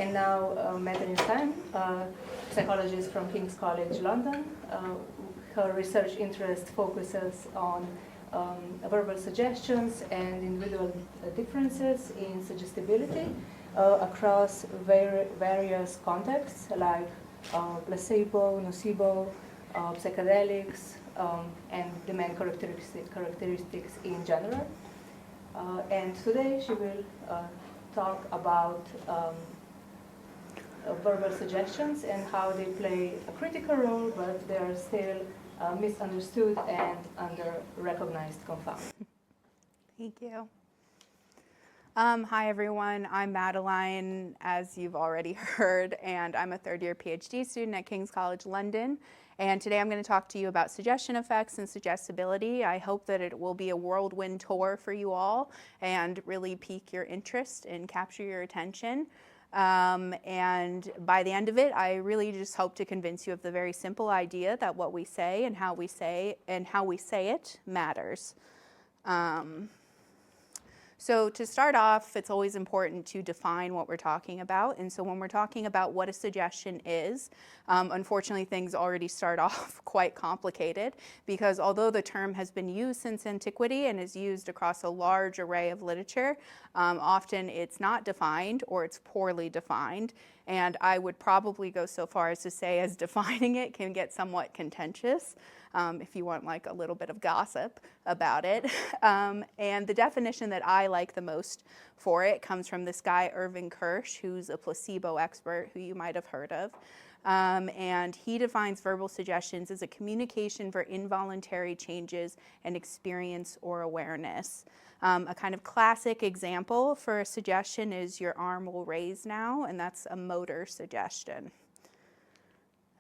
And now Madeline Stein, psychologist from King's College London. Her research interest focuses on verbal suggestions and individual differences in suggestibility across various contexts like placebo, nocebo, psychedelics, and the main characteristics in general. And today she will talk about verbal suggestions and how they play a critical role, but they are still misunderstood and under-recognized confound. Thank you. Hi everyone, I'm Madeline, as you've already heard, and I'm a third-year PhD student at King's College London. And today I'm going to talk to you about suggestion effects and suggestibility. I hope that it will be a whirlwind tour for you all and really pique your interest and capture your attention. And by the end of it, I really just hope to convince you of the very simple idea that what we say and how we say it matters. So to start off, it's always important to define what we're talking about. And so when we're talking about what a suggestion is, unfortunately things already start off quite complicated, because although the term has been used since antiquity and is used across a large array of literature, often it's not defined or it's poorly defined. And I would probably go so far as to say as defining it can get somewhat contentious. If you want like a little bit of gossip about it. And the definition that I like the most for it comes from this guy, Irving Kirsch, who's a placebo expert who you might have heard of. And he defines verbal suggestions as a communication for involuntary changes in experience or awareness. A kind of classic example for a suggestion is your arm will raise now, and that's a motor suggestion.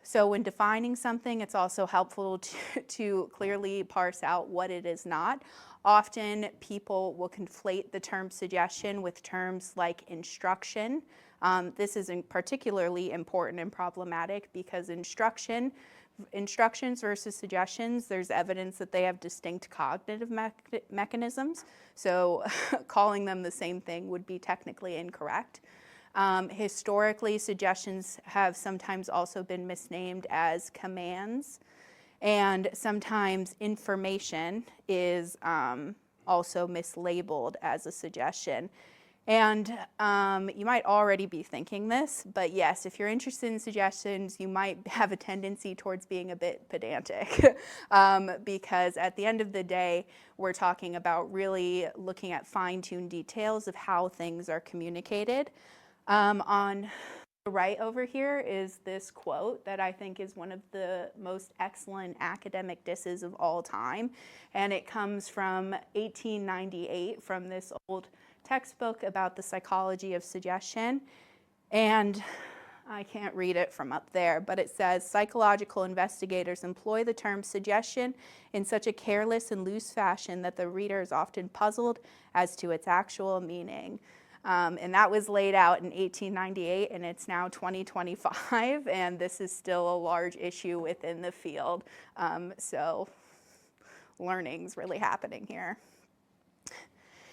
So when defining something, it's also helpful to clearly parse out what it is not. Often people will conflate the term suggestion with terms like instruction. This is particularly important and problematic because instructions versus suggestions, there's evidence that they have distinct cognitive mechanisms. So calling them the same thing would be technically incorrect. Historically, suggestions have sometimes also been misnamed as commands, and sometimes information is also mislabeled as a suggestion. And you might already be thinking this, but yes, if you're interested in suggestions, you might have a tendency towards being a bit pedantic because at the end of the day, we're talking about really looking at fine-tuned details of how things are communicated. On the right over here is this quote that I think is one of the most excellent academic disses of all time. And it comes from 1898 from this old textbook about the psychology of suggestion. And I can't read it from up there, but it says, psychological investigators employ the term suggestion in such a careless and loose fashion that the reader is often puzzled as to its actual meaning. And that was laid out in 1898, and it's now 2025, and this is still a large issue within the field. So learning's really happening here.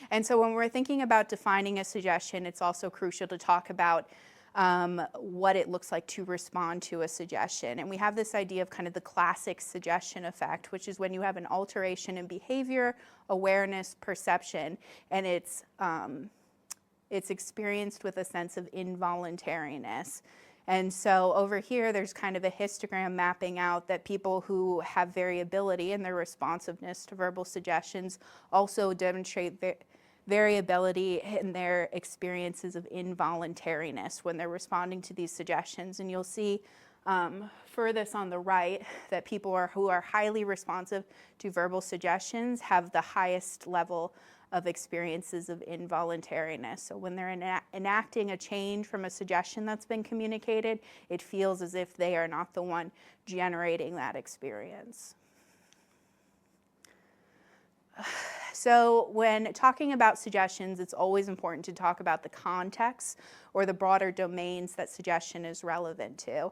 And so when we're thinking about defining a suggestion, it's also crucial to talk about what it looks like to respond to a suggestion. And we have this idea of kind of the classic suggestion effect, which is when you have an alteration in behavior, awareness, perception, and it's experienced with a sense of involuntariness. And so over here, there's kind of a histogram mapping out that people who have variability in their responsiveness to verbal suggestions also demonstrate variability in their experiences of involuntariness when they're responding to these suggestions. And you'll see furthest on the right that people who are highly responsive to verbal suggestions have the highest level of experiences of involuntariness. So when they're enacting a change from a suggestion that's been communicated, it feels as if they are not the one generating that experience. So when talking about suggestions, it's always important to talk about the context or the broader domains that suggestion is relevant to.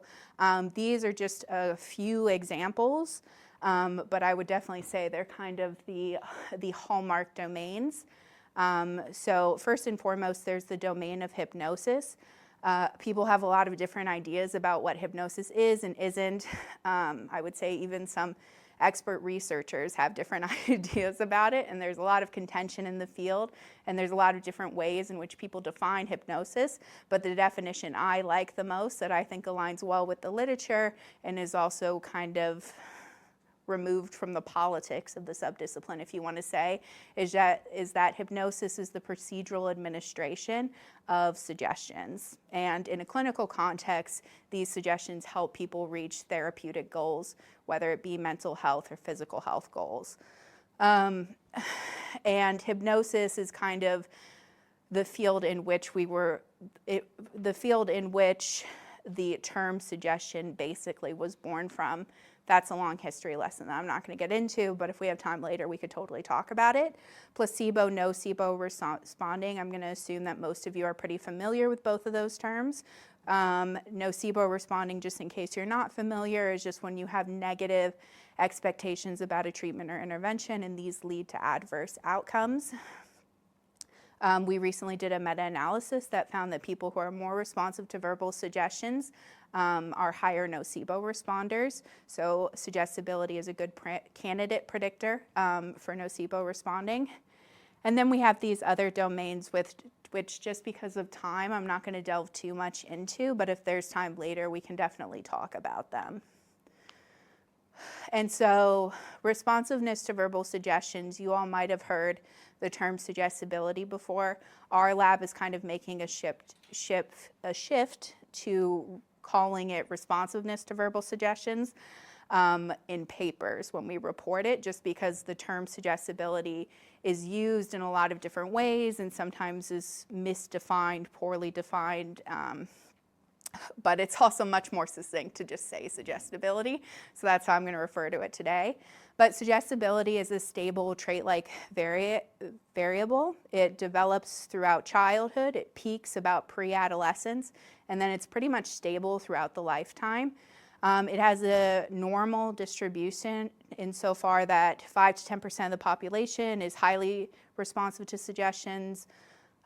These are just a few examples, but I would definitely say they're kind of the hallmark domains. So first and foremost, there's the domain of hypnosis. People have a lot of different ideas about what hypnosis is and isn't. I would say even some expert researchers have different ideas about it, and there's a lot of contention in the field, and there's a lot of different ways in which people define hypnosis, but the definition I like the most, that I think aligns well with the literature and is also kind of removed from the politics of the subdiscipline, if you want to say, is that hypnosis is the procedural administration of suggestions. And in a clinical context, these suggestions help people reach therapeutic goals, whether it be mental health or physical health goals. And hypnosis is kind of the field in which the term suggestion basically was born from. That's a long history lesson that I'm not going to get into, but if we have time later, we could totally talk about it. Placebo, nocebo responding. I'm going to assume that most of you are pretty familiar with both of those terms. Nocebo responding, just in case you're not familiar, is just when you have negative expectations about a treatment or intervention, and these lead to adverse outcomes. We recently did a meta-analysis that found that people who are more responsive to verbal suggestions are higher nocebo responders. So suggestibility is a good candidate predictor for nocebo responding. And then we have these other domains which just because of time, I'm not going to delve too much into, but if there's time later, we can definitely talk about them. And so responsiveness to verbal suggestions, you all might have heard the term suggestibility before. Our lab is kind of making a shift to calling it responsiveness to verbal suggestions in papers when we report it, just because the term suggestibility is used in a lot of different ways and sometimes is misdefined, poorly defined, but it's also much more succinct to just say suggestibility. So that's how I'm going to refer to it today. But suggestibility is a stable trait-like variable. It develops throughout childhood. It peaks about pre-adolescence, and then it's pretty much stable throughout the lifetime. It has a normal distribution insofar that 5 to 10% of the population is highly responsive to suggestions.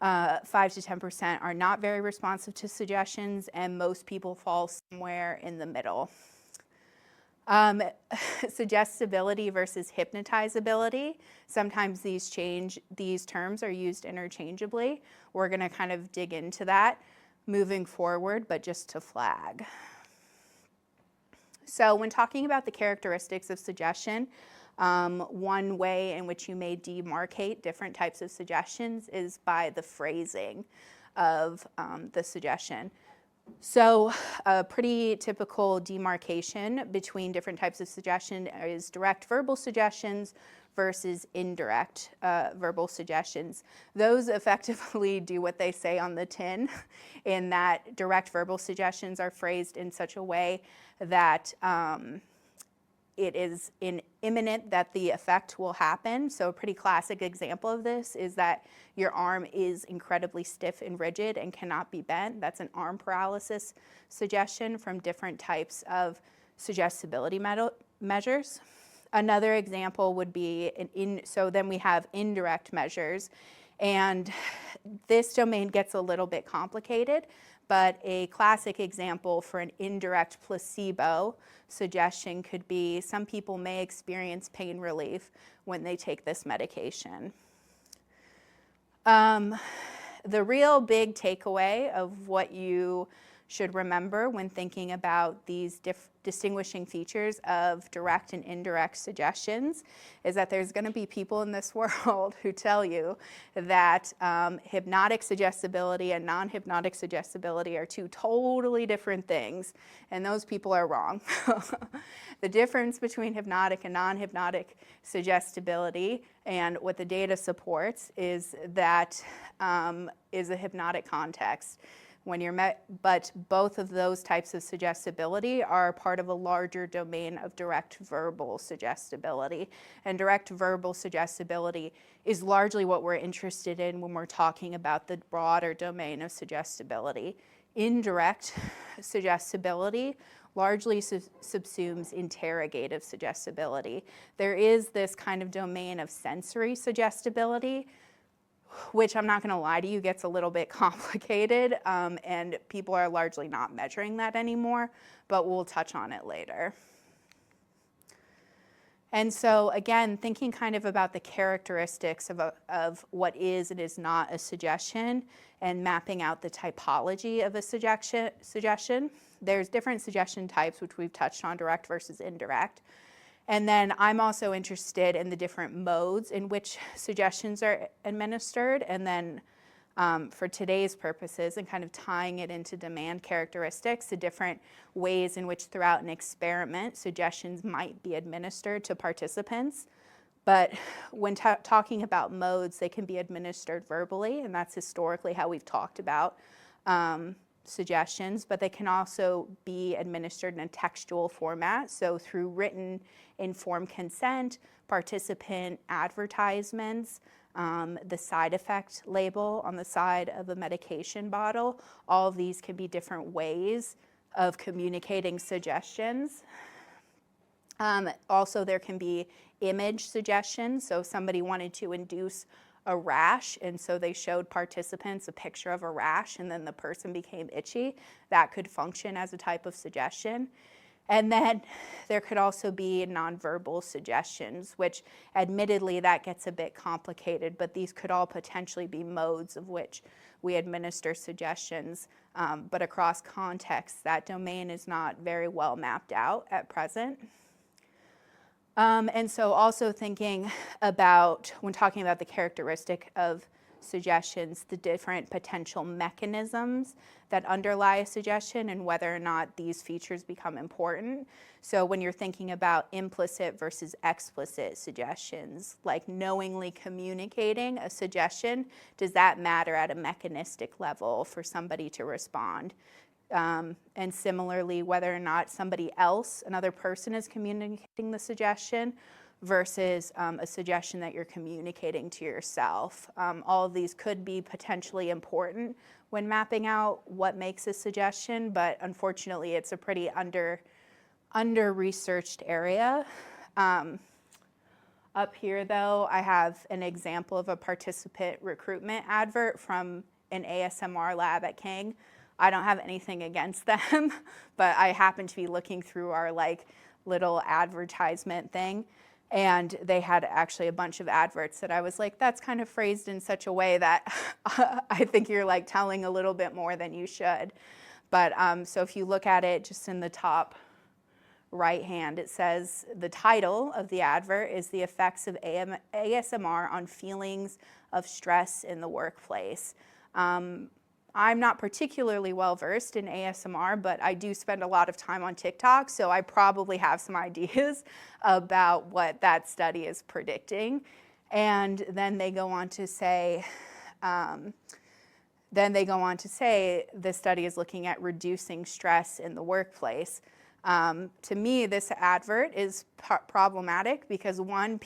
5 to 10% are not very responsive to suggestions, and most people fall somewhere in the middle. Suggestibility versus hypnotizability. Sometimes these terms are used interchangeably. We're going to kind of dig into that moving forward, but just to flag. So when talking about the characteristics of suggestion, one way in which you may demarcate different types of suggestions is by the phrasing of the suggestion. So a pretty typical demarcation between different types of suggestion is direct verbal suggestions versus indirect verbal suggestions. Those effectively do what they say on the tin, in that direct verbal suggestions are phrased in such a way that it is imminent that the effect will happen. So a pretty classic example of this is that your arm is incredibly stiff and rigid and cannot be bent. That's an arm paralysis suggestion from different types of suggestibility measures. Another example would be, so then we have indirect measures, and this domain gets a little bit complicated, but a classic example for an indirect placebo suggestion could be some people may experience pain relief when they take this medication. The real big takeaway of what you should remember when thinking about these distinguishing features of direct and indirect suggestions is that there's going to be people in this world who tell you that hypnotic suggestibility and non-hypnotic suggestibility are two totally different things, and those people are wrong. The difference between hypnotic and non-hypnotic suggestibility and what the data supports is that is a hypnotic context. But both of those types of suggestibility are part of a larger domain of direct verbal suggestibility. And direct verbal suggestibility is largely what we're interested in when we're talking about the broader domain of suggestibility. Indirect suggestibility largely subsumes interrogative suggestibility. There is this kind of domain of sensory suggestibility, which I'm not going to lie to you, gets a little bit complicated, and people are largely not measuring that anymore, but we'll touch on it later. And so again, thinking kind of about the characteristics of what is and is not a suggestion and mapping out the typology of a suggestion. There's different suggestion types, which we've touched on, direct versus indirect. And then I'm also interested in the different modes in which suggestions are administered, and then for today's purposes and kind of tying it into demand characteristics, the different ways in which throughout an experiment suggestions might be administered to participants. But when talking about modes, they can be administered verbally, and that's historically how we've talked about suggestions, but they can also be administered in a textual format, so through written informed consent, participant advertisements, the side effect label on the side of a medication bottle. All of these can be different ways of communicating suggestions. Also, there can be image suggestions. So if somebody wanted to induce a rash, and so they showed participants a picture of a rash, and then the person became itchy, that could function as a type of suggestion. And then there could also be nonverbal suggestions, which admittedly that gets a bit complicated, but these could all potentially be modes of which we administer suggestions. But across contexts, that domain is not very well mapped out at present. And so also thinking about, when talking about the characteristic of suggestions, the different potential mechanisms that underlie a suggestion and whether or not these features become important. So when you're thinking about implicit versus explicit suggestions, like knowingly communicating a suggestion, does that matter at a mechanistic level for somebody to respond? And similarly, whether or not somebody else, another person, is communicating the suggestion versus a suggestion that you're communicating to yourself. All of these could be potentially important when mapping out what makes a suggestion, but unfortunately it's a pretty under-researched area. Up here though, I have an example of a participant recruitment advert from an ASMR lab at King. I don't have anything against them, but I happened to be looking through our little advertisement thing, and they had actually a bunch of adverts that I was like, that's kind of phrased in such a way that I think you're telling a little bit more than you should. But so if you look at it just in the top right hand, it says the title of the advert is the effects of ASMR on feelings of stress in the workplace. I'm not particularly well versed in ASMR, but I do spend a lot of time on TikTok, so I probably have some ideas about what that study is predicting. And then they go on to say, the study is looking at reducing stress in the workplace. To me, this advert is problematic because one,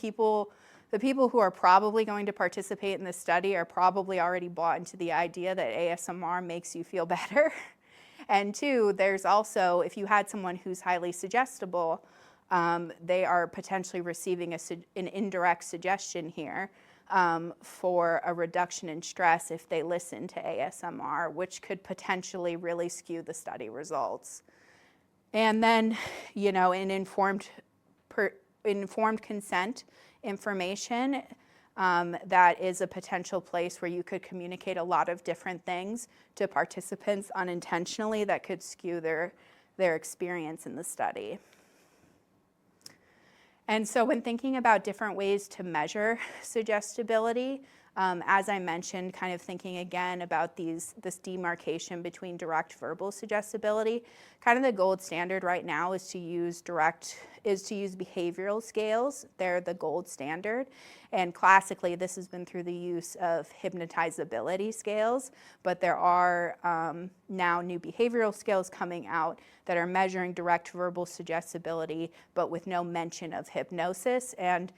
the people who are probably going to participate in this study are probably already bought into the idea that ASMR makes you feel better. And two, there's also, if you had someone who's highly suggestible, they are potentially receiving an indirect suggestion here for a reduction in stress if they listen to ASMR, which could potentially really skew the study results. And then, in informed consent information, that is a potential place where you could communicate a lot of different things to participants unintentionally that could skew their experience in the study. And so when thinking about different ways to measure suggestibility, as I mentioned, kind of thinking again about this demarcation between direct verbal suggestibility, kind of the gold standard right now is to use behavioral scales. They're the gold standard. And classically, this has been through the use of hypnotizability scales, but there are now new behavioral scales coming out that are measuring direct verbal suggestibility, but with no mention of hypnosis. And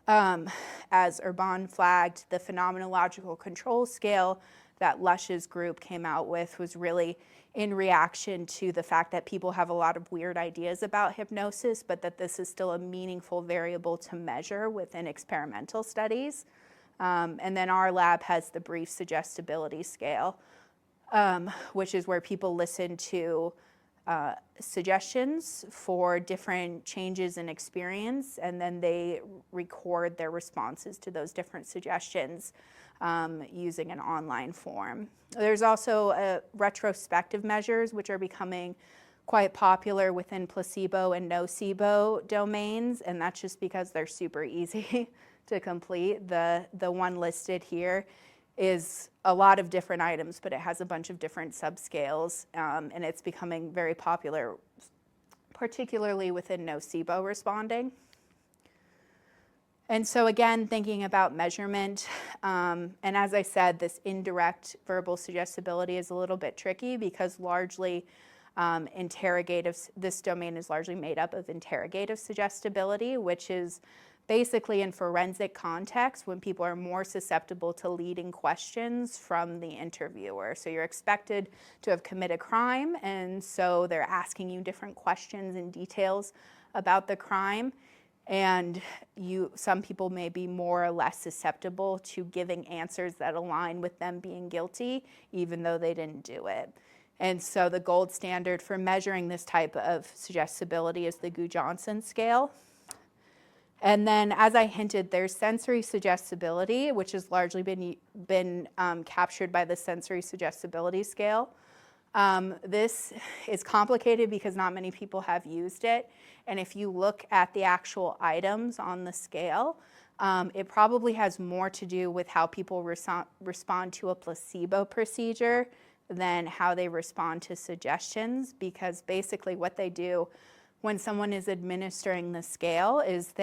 as Urban flagged, the phenomenological control scale that Lush's group came out with was really in reaction to the fact that people have a lot of weird ideas about hypnosis, but that this is still a meaningful variable to measure within experimental studies. And then our lab has the brief suggestibility scale, which is where people listen to suggestions for different changes in experience, and then they record their responses to those different suggestions using an online form. There's also retrospective measures, which are becoming quite popular within placebo and nocebo domains, and that's just because they're super easy to complete. The one listed here is a lot of different items, but it has a bunch of different subscales, and it's becoming very popular, particularly within nocebo responding. And so again, thinking about measurement, and as I said, this indirect verbal suggestibility is a little bit tricky because largely this domain is largely made up of interrogative suggestibility, which is basically in forensic context when people are more susceptible to leading questions from the interviewer. So you're expected to have committed a crime, and so they're asking you different questions and details about the crime. And some people may be more or less susceptible to giving answers that align with them being guilty, even though they didn't do it. And so the gold standard for measuring this type of suggestibility is the Gu-Johnson scale. And then, as I hinted, there's sensory suggestibility, which has largely been captured by the sensory suggestibility scale. This is complicated because not many people have used it. And if you look at the actual items on the scale, it probably has more to do with how people respond to a placebo procedure than how they respond to suggestions, because basically what they do when someone is administering the scale is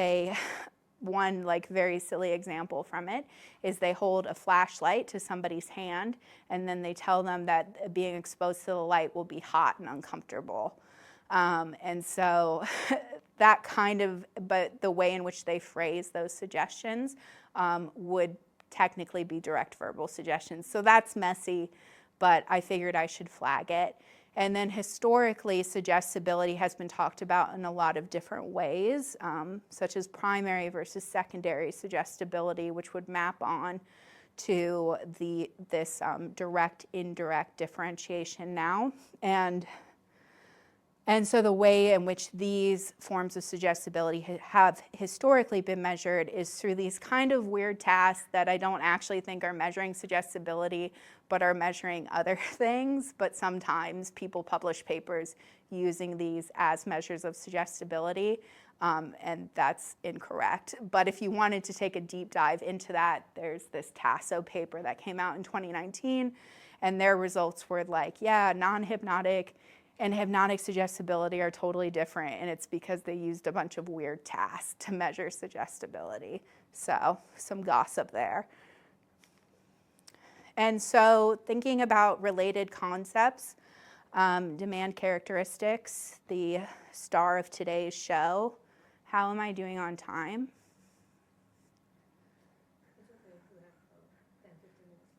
one very silly example from it is they hold a flashlight to somebody's hand and then they tell them that being exposed to the light will be hot and uncomfortable. And so but the way in which they phrase those suggestions would technically be direct verbal suggestions. So that's messy, but I figured I should flag it. And then historically, suggestibility has been talked about in a lot of different ways, such as primary versus secondary suggestibility, which would map on to this direct-indirect differentiation now. And so the way in which these forms of suggestibility have historically been measured is through these kind of weird tasks that I don't actually think are measuring suggestibility, but are measuring other things. But sometimes people publish papers using these as measures of suggestibility, and that's incorrect. But if you wanted to take a deep dive into that, there's this Tasso paper that came out in 2019, and their results were non-hypnotic and hypnotic suggestibility are totally different, and it's because they used a bunch of weird tasks to measure suggestibility. So some gossip there. And so thinking about related concepts, demand characteristics, the star of today's show. How am I doing on time?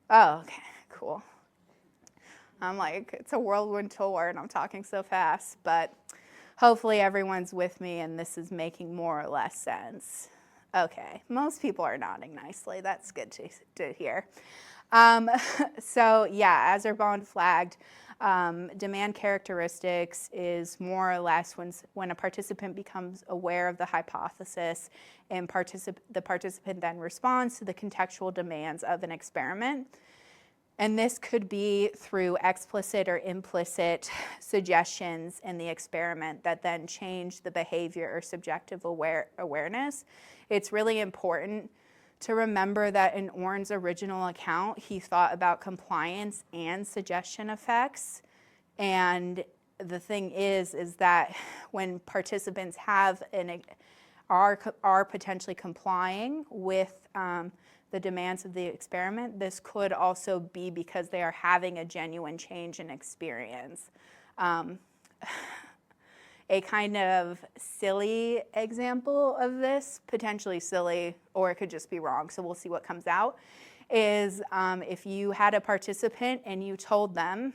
Oh, okay, cool. I'm like, it's a whirlwind tour and I'm talking so fast, but hopefully everyone's with me and this is making more or less sense. Okay, most people are nodding nicely. That's good to hear. So yeah, as Urband flagged, demand characteristics is more or less when a participant becomes aware of the hypothesis and the participant then responds to the contextual demands of an experiment. And this could be through explicit or implicit suggestions in the experiment that then change the behavior or subjective awareness. It's really important to remember that in Orn's original account, he thought about compliance and suggestion effects. And the thing is that when participants are potentially complying with the demands of the experiment, this could also be because they are having a genuine change in experience. A kind of silly example of this, potentially silly, or it could just be wrong, so we'll see what comes out, is if you had a participant and you told them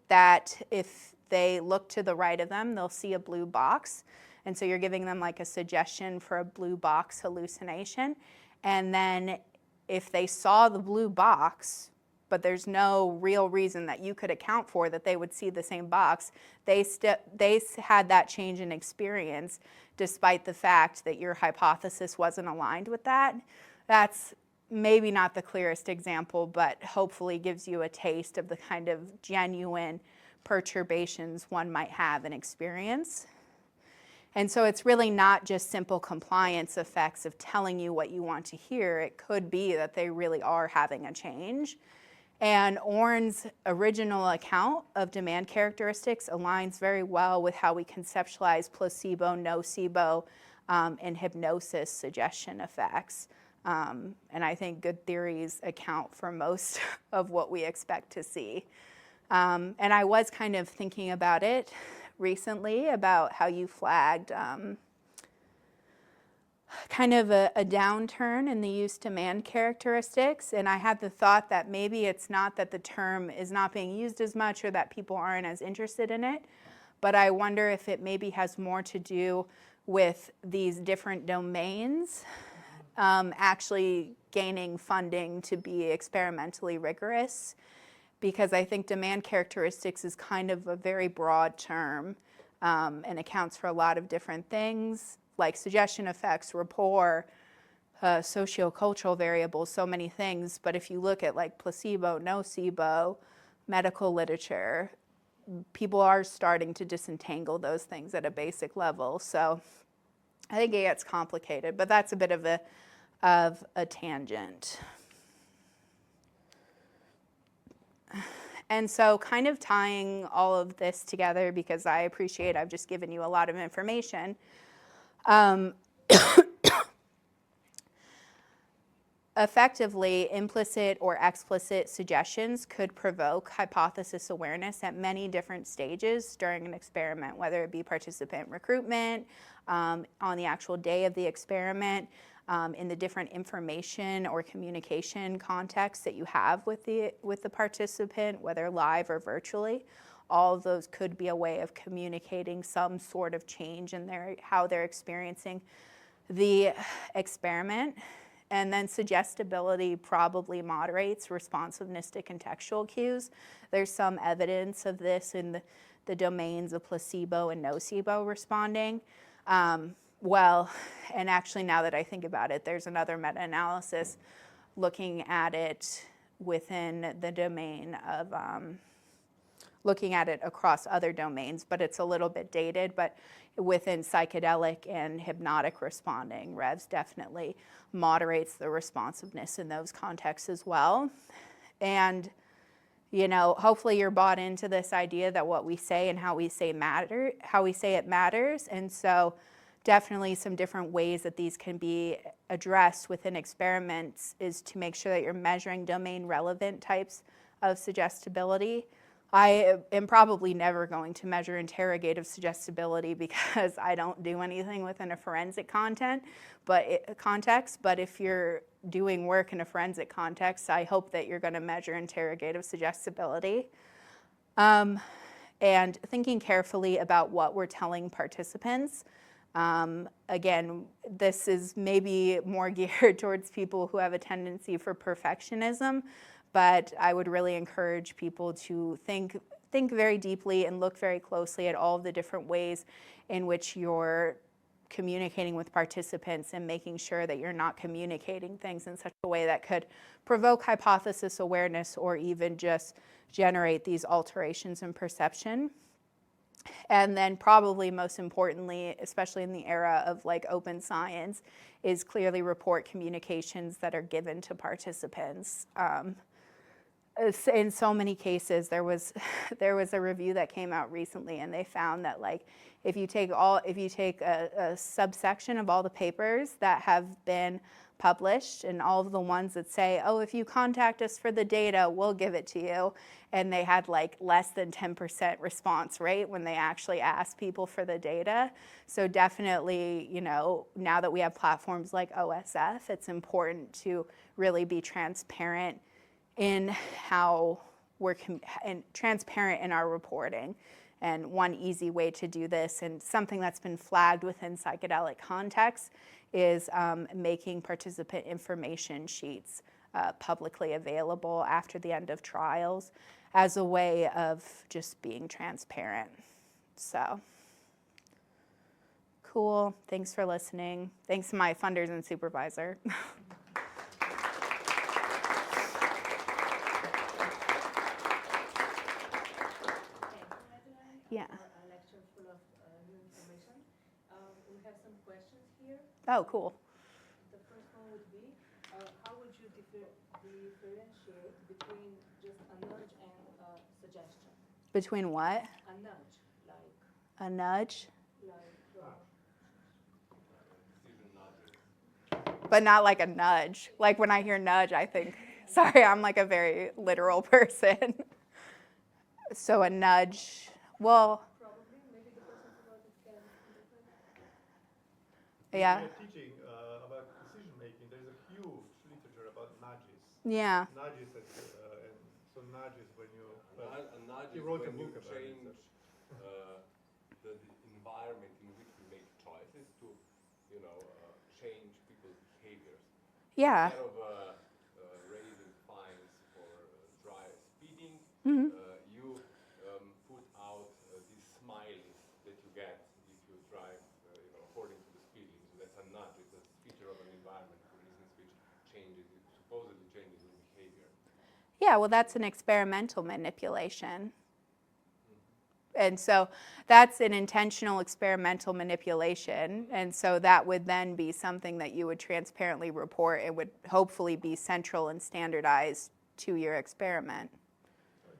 that if they look to the right of them, they'll see a blue box. And so you're giving them like a suggestion for a blue box hallucination. And then if they saw the blue box, but there's no real reason that you could account for that they would see the same box, they had that change in experience despite the fact that your hypothesis wasn't aligned with that. That's maybe not the clearest example, but hopefully gives you a taste of the kind of genuine perturbations one might have in experience. And so it's really not just simple compliance effects of telling you what you want to hear. It could be that they really are having a change. And Orn's original account of demand characteristics aligns very well with how we conceptualize placebo, nocebo, and hypnosis suggestion effects. And I think good theories account for most of what we expect to see. And I was kind of thinking about it recently, about how you flagged kind of a downturn in the use demand characteristics. And I had the thought that maybe it's not that the term is not being used as much or that people aren't as interested in it, but I wonder if it maybe has more to do with these different domains actually gaining funding to be experimentally rigorous, because I think demand characteristics is kind of a very broad term and accounts for a lot of different things, like suggestion effects, rapport, sociocultural variables, so many things. But if you look at like placebo, nocebo, medical literature, people are starting to disentangle those things at a basic level. So I think it gets complicated, but that's a bit of a tangent. And so kind of tying all of this together, because I appreciate I've just given you a lot of information. Effectively, implicit or explicit suggestions could provoke hypothesis awareness at many different stages during an experiment, whether it be participant recruitment, on the actual day of the experiment, in the different information or communication contexts that you have with the participant, whether live or virtually. All of those could be a way of communicating some sort of change in how they're experiencing the experiment. And then suggestibility probably moderates responsiveness to contextual cues. There's some evidence of this in the domains of placebo and nocebo responding. Well, and actually now that I think about it, there's another meta-analysis looking at it within the domain of, looking at it across other domains, but it's a little bit dated, but within psychedelic and hypnotic responding, REVS definitely moderates the responsiveness in those contexts as well. And, you know, hopefully you're bought into this idea that what we say and how we say it matters. And so definitely some different ways that these can be addressed within experiments is to make sure that you're measuring domain relevant types of suggestibility. I am probably never going to measure interrogative suggestibility because I don't do anything within a forensic context, but if you're doing work in a forensic context, I hope that you're going to measure interrogative suggestibility. And thinking carefully about what we're telling participants. Again, this is maybe more geared towards people who have a tendency for perfectionism, but I would really encourage people to think very deeply and look very closely at all of the different ways in which you're communicating with participants and making sure that you're not communicating things in such a way that could provoke hypothesis awareness or even just generate these alterations in perception. And then probably most importantly, especially in the era of like open science, is clearly report communications that are given to participants. In so many cases, there was a review that came out recently, and they found that like if you take a subsection of all the papers that have been published and all of the ones that say, oh, if you contact us for the data, we'll give it to you, and they had like less than 10% response rate when they actually asked people for the data. So definitely, you know, now that we have platforms like OSF, it's important to really be transparent in how we're transparent in our reporting. And one easy way to do this, and something that's been flagged within psychedelic contexts, is making participant information sheets publicly available after the end of trials as a way of just being transparent. So, cool. Thanks for listening. Thanks to my funders and supervisor. Yeah. A lecture full of new information. We have some questions here. Oh, cool. The first one would be, how would you differentiate between just a nudge and a suggestion? Between what? A nudge, like... A nudge? But not like a nudge. Like when I hear nudge, I think, sorry, I'm like a very literal person. So a nudge, well... Probably, maybe the person who wrote it can... Yeah. We are teaching about decision making. There's a huge literature about nudges. Yeah. Nudges, and so nudges when you. A nudge he is wrote when a book you about change it. the environment in which we make choices to, change people's behaviors. Yeah. Instead of raising fines for dry speeding, you put out these smileys that you get if you drive, according to the speed limit. So that's a nudge. It's a feature of an environment, for instance, which supposedly changes your behavior. Yeah, well, that's an experimental manipulation. And so that's an intentional experimental manipulation. And so that would then be something that you would transparently report. It would hopefully be central and standardized to your experiment.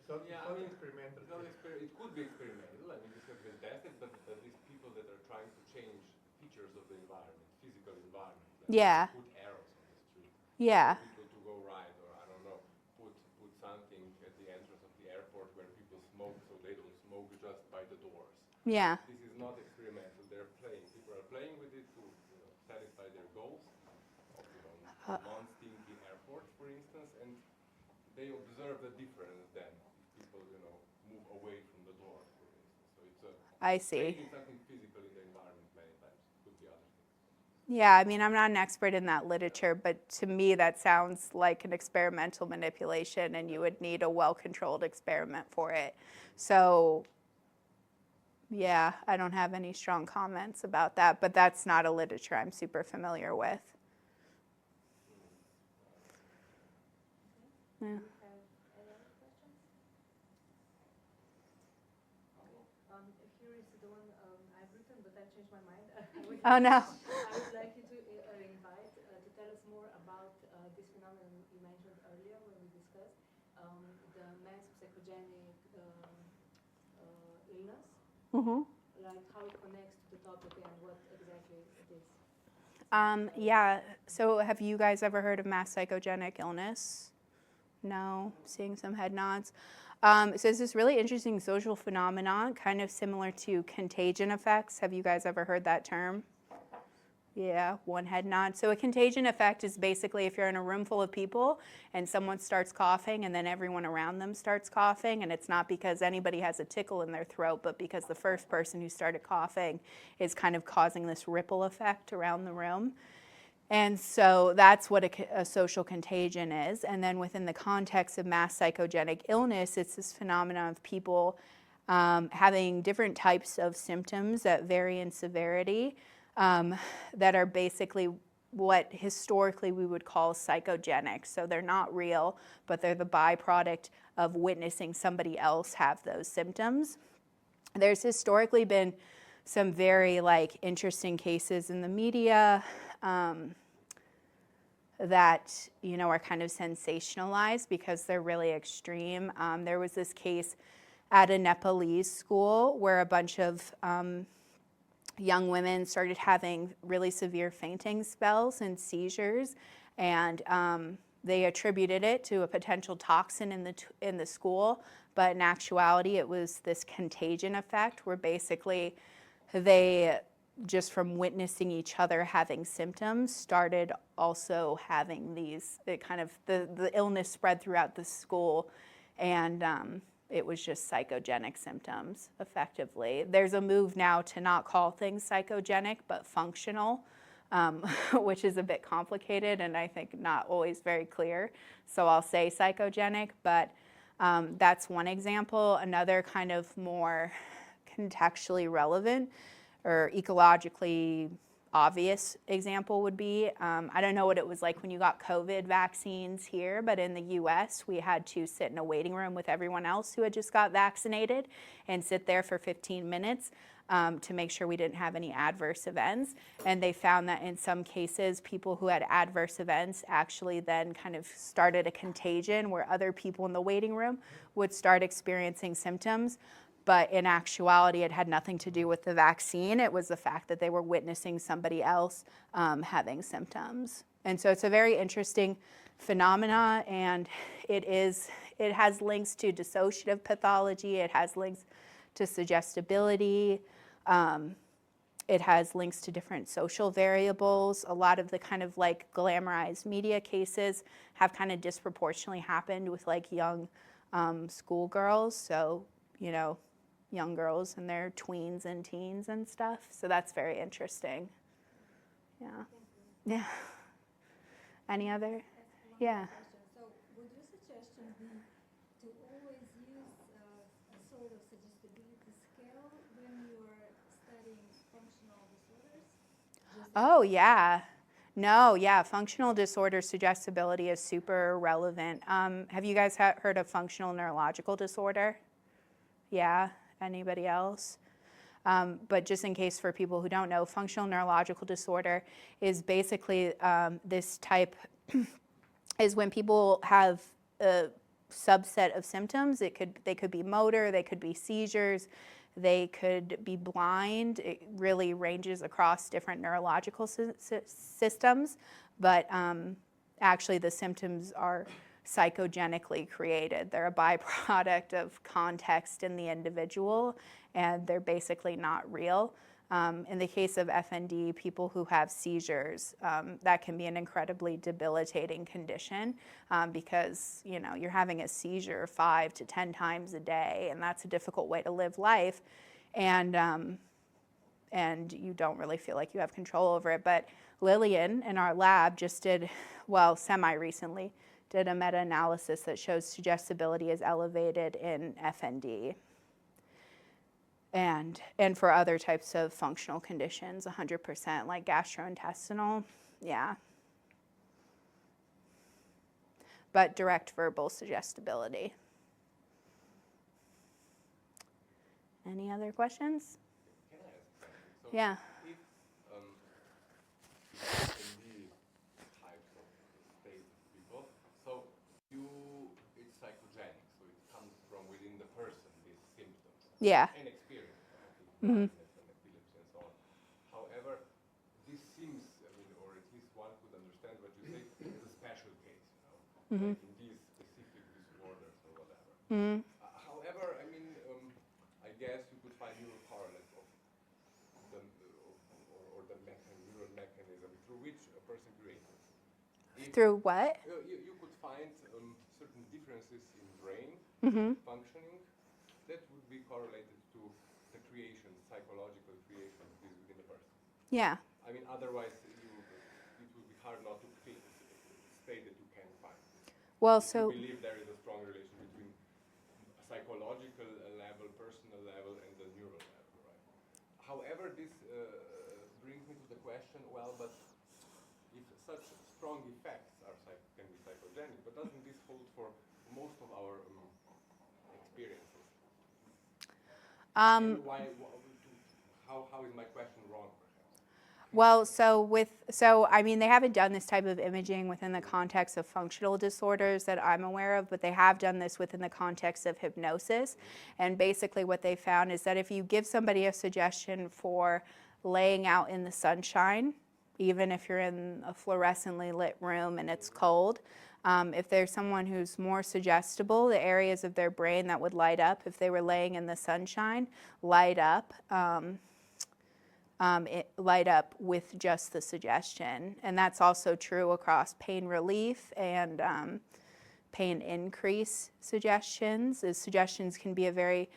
So Yeah, it's not experimental. It could be experimental. I mean, this has been tested, but these people that are trying to change features of the environment, physical environment, like Yeah. put arrows on the street, Yeah. people to go ride, or I don't know, put something at the entrance of the airport where people smoke, so they don't smoke just by the doors. Yeah. This is not experimental. They're playing. People are playing with it to satisfy their goals of non-stinky airport, for instance, and they observe the difference then if people move away from the door, for instance. So it's I see. changing something physical in the environment many times. Could be other things. Yeah, I mean, I'm not an expert in that literature, but to me that sounds like an experimental manipulation, and you would need a well-controlled experiment for it. So, yeah, I don't have any strong comments about that, but that's not a literature I'm super familiar with. Yeah. Have any other questions? Here is the one I've written, but I've changed my mind. Oh, no. I would like you to invite to tell us more about this phenomenon you mentioned earlier when we discussed the men's psychogenic illness, like how it connects to the topic and what exactly it is. Yeah, so have you guys ever heard of mass psychogenic illness? No, seeing some head nods. So it's this really interesting social phenomenon, kind of similar to contagion effects. Have you guys ever heard that term? Yeah, one head nod. So a contagion effect is basically if you're in a room full of people and someone starts coughing and then everyone around them starts coughing, and it's not because anybody has a tickle in their throat, but because the first person who started coughing is kind of causing this ripple effect around the room. And so that's what a social contagion is. And then within the context of mass psychogenic illness, it's this phenomenon of people having different types of symptoms that vary in severity that are basically what historically we would call psychogenic. So they're not real, but they're the byproduct of witnessing somebody else have those symptoms. There's historically been some very interesting cases in the media that are kind of sensationalized because they're really extreme. There was this case at a Nepalese school where a bunch of young women started having really severe fainting spells and seizures, and they attributed it to a potential toxin in the school, but in actuality it was this contagion effect where basically they, just from witnessing each other having symptoms, started also having these, the illness spread throughout the school, and it was just psychogenic symptoms, effectively. There's a move now to not call things psychogenic, but functional, which is a bit complicated and I think not always very clear. So I'll say psychogenic, but that's one example. Another kind of more contextually relevant or ecologically obvious example would be, I don't know what it was like when you got COVID vaccines here, but in the US, we had to sit in a waiting room with everyone else who had just got vaccinated and sit there for 15 minutes to make sure we didn't have any adverse events. And they found that in some cases, people who had adverse events actually then kind of started a contagion where other people in the waiting room would start experiencing symptoms. But in actuality, it had nothing to do with the vaccine. It was the fact that they were witnessing somebody else having symptoms. And so it's a very interesting phenomena, and it has links to dissociative pathology. It has links to suggestibility. It has links to different social variables. A lot of the kind of like glamorized media cases have kind of disproportionately happened with like young schoolgirls. So, you know, young girls and their tweens and teens and stuff. So that's very interesting. Yeah. Yeah. Any other? Yeah. So would your suggestion be to always use a sort of suggestibility scale when you are studying functional disorders? Oh, yeah. No, yeah, functional disorder suggestibility is super relevant. Have you guys heard of functional neurological disorder? Yeah. Anybody else? But just in case for people who don't know, functional neurological disorder is basically this type is when people have a subset of symptoms. They could be motor, they could be seizures, they could be blind. It really ranges across different neurological systems, but actually the symptoms are psychogenically created. They're a byproduct of context in the individual, and they're basically not real. In the case of FND, people who have seizures, that can be an incredibly debilitating condition because, you know, you're having a seizure 5 to 10 times a day, and that's a difficult way to live life, and you don't really feel like you have control over it. But Lillian in our lab just did, well, semi-recently, did a meta-analysis that shows suggestibility is elevated in FND. And for other types of functional conditions, 100%, like gastrointestinal, yeah. But direct verbal suggestibility. Any other questions? Can I ask something? So Yeah. If FND types of state of people, so it's psychogenic, so it comes from within the person, these symptoms. Yeah. And experience, Mm-hmm. and epilepsy and so on. However, this seems, or at least one could understand what you say, as a special case, Mm-hmm. like in these specific disorders or whatever. Mm-hmm. However, I guess you could find neural correlates of the neural mechanism through which a person creates. Through what? You could find certain differences in brain Mm-hmm. functioning that would be correlated to the creation, psychological creation of this within the person. Yeah. Otherwise it would be hard not to state that you can find. Well, If so. you believe there is a strong relation between a psychological level, personal level, and the neural level, right? However, this brings me to the question, well, but if such strong effects can be psychogenic, but doesn't this hold for most of our experiences? And how is my question wrong, perhaps? Well, they haven't done this type of imaging within the context of functional disorders that I'm aware of, but they have done this within the context of hypnosis. And basically what they found is that if you give somebody a suggestion for laying out in the sunshine, even if you're in a fluorescently lit room and it's cold, if there's someone who's more suggestible, the areas of their brain that would light up if they were laying in the sunshine light up with just the suggestion. And that's also true across pain relief and pain increase suggestions. Suggestions can be a very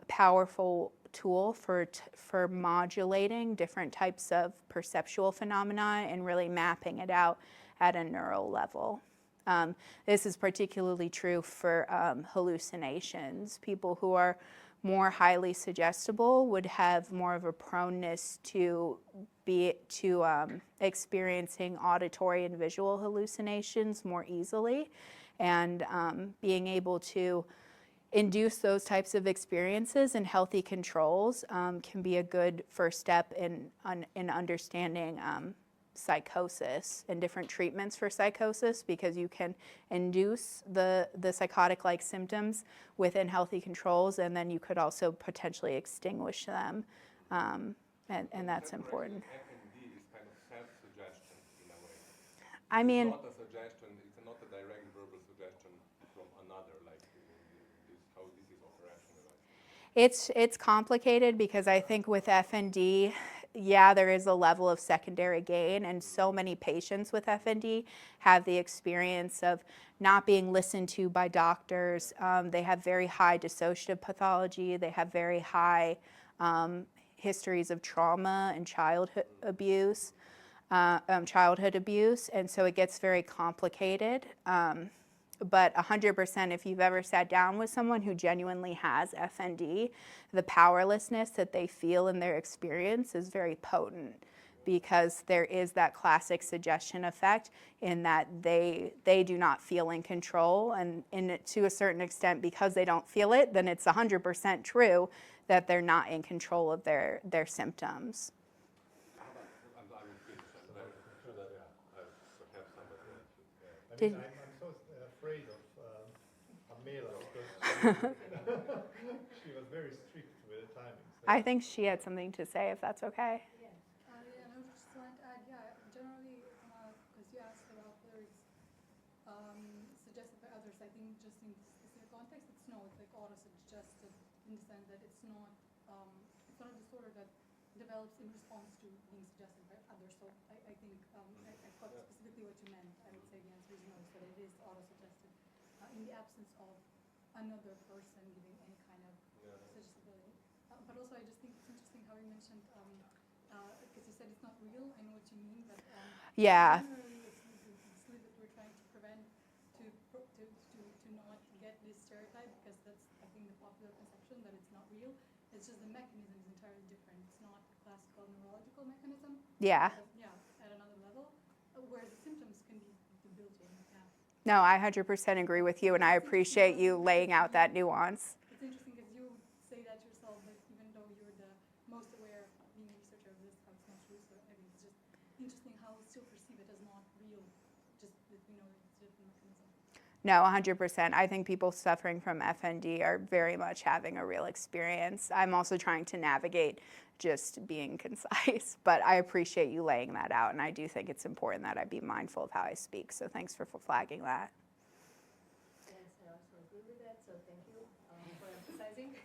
powerful tool for modulating different types of perceptual phenomena and really mapping it out at a neural level. This is particularly true for hallucinations. People who are more highly suggestible would have more of a proneness to experiencing auditory and visual hallucinations more easily, and being able to induce those types of experiences in healthy controls can be a good first step in understanding psychosis and different treatments for psychosis, because you can induce the psychotic-like symptoms within healthy controls, and then you could also potentially extinguish them, and that's important. FND is kind of self-suggestion in a way. I mean, it's not a suggestion, it's not a direct verbal suggestion from another, like how this is operationalized. it's complicated because I think with FND, yeah, there is a level of secondary gain, and so many patients with FND have the experience of not being listened to by doctors. They have very high dissociative pathology. They have very high histories of trauma and childhood abuse, and so it gets very complicated. But 100%, if you've ever sat down with someone who genuinely has FND, the powerlessness that they feel in their experience is very potent, because there is that classic suggestion effect in that they do not feel in control, and to a certain extent, because they don't feel it, then it's 100% true that they're not in control of their symptoms. I'm so afraid of Amela, because she was very strict with the timings. I think she had something to say, if that's okay. Yeah, I was just want to add, generally, because you asked about whether it's suggested by others, I think just in this specific context, it's like auto-suggested in the sense that it's not a disorder that develops in response to being suggested by others. So I think I caught specifically what you meant. I would say the answer is no, so that it is auto-suggested in the absence of another person giving any kind of suggestibility. But also, I just think it's interesting how you mentioned, because you said it's not real. I know what you mean, but Yeah. generally it's sleep that we're trying to prevent to not get this stereotype, because that's, I think, the popular conception that it's not real. It's just the mechanism is entirely different. It's not a classical neurological mechanism. Yeah. At another level, whereas the symptoms can be built in. No, I 100% agree with you, and I appreciate you laying out that nuance. It's interesting because you say that yourself, but even though you're the most aware, being a researcher of this, how it's not true. So I mean, it's just interesting how we still perceive it as not real, just that we know that it's a different mechanism. No, 100%. I think people suffering from FND are very much having a real experience. I'm also trying to navigate just being concise, but I appreciate you laying that out, and I do think it's important that I be mindful of how I speak, so thanks for flagging that. Yes, I also agree with that, so thank you for emphasizing.